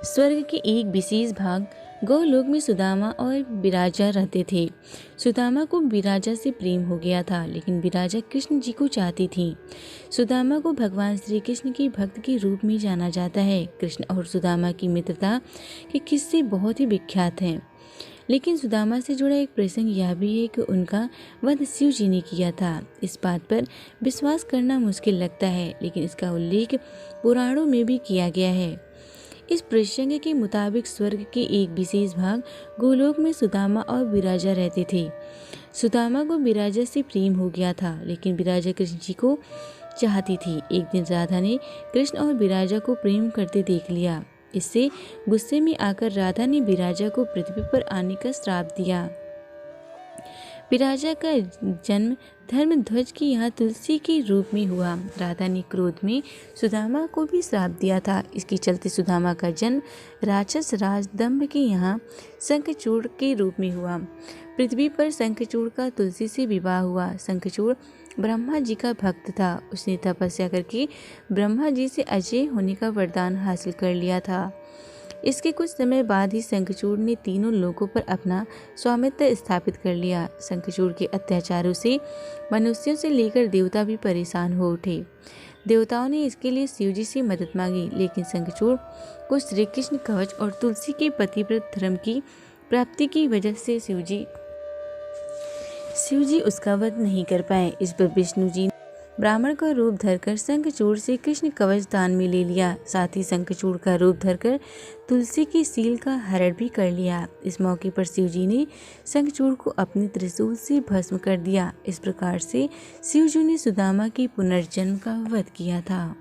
स्वर्ग के एक विशेष भाग गोलोक में सुदामा और विराजा रहते थे। सुदामा को विराजा से प्रेम हो गया था, लेकिन विराजा कृष्ण जी को चाहती थी। सुदामा को भगवान श्री कृष्ण के भक्त के रूप में जाना जाता है। कृष्ण और सुदामा की मित्रता के किस्से बहुत ही विख्यात हैं, लेकिन सुदामा से जुड़ा एक प्रसंग यह भी है कि उनका वध शिव जी ने किया था। इस बात पर विश्वास करना मुश्किल लगता है, लेकिन इसका उल्लेख पुराणों में भी किया गया है। इस प्रसंग के मुताबिक स्वर्ग के एक विशेष भाग गोलोक में सुदामा और विराजा रहते थे। सुदामा को विराजा से प्रेम हो गया था, लेकिन विराजा कृष्ण जी को चाहती थी। एक दिन राधा ने कृष्ण और विराजा को प्रेम करते देख लिया। इससे गुस्से में आकर राधा ने विराजा को पृथ्वी पर आने का श्राप दिया। विराजा का जन्म धर्मध्वज की यहाँ तुलसी के रूप में हुआ। राधा ने क्रोध में सुदामा को भी श्राप दिया था। इसके चलते सुदामा का जन्म राक्षस राज दंभ के यहाँ शंखचूड़ के रूप में हुआ। पृथ्वी पर शंखचूड़ का तुलसी से विवाह हुआ। शंखचूड़ ब्रह्मा जी का भक्त था। उसने तपस्या करके ब्रह्मा जी से अजय होने का वरदान हासिल कर लिया था। इसके कुछ समय बाद ही शंखचूड़ ने तीनों लोकों पर अपना स्वामित्व स्थापित कर लिया। शंखचूड़ के अत्याचारों से मनुष्यों से लेकर देवता भी परेशान हो उठे। देवताओं ने इसके लिए शिव जी से मदद मांगी, लेकिन शंखचूड़ को श्री कृष्ण कवच और तुलसी के पतिव्रत धर्म की प्राप्ति की वजह से शिव जी उसका वध नहीं कर पाए। इस पर विष्णु जी ब्राह्मण का रूप धरकर शंखचूड़ से कृष्ण कवच दान में ले लिया। साथ ही शंखचूड़ का रूप धरकर तुलसी की सील का हरण भी कर लिया। इस मौके पर शिव जी ने शंखचूड़ को अपने त्रिशूल से भस्म कर दिया। इस प्रकार से शिव जी ने सुदामा के पुनर्जन्म का वध किया था।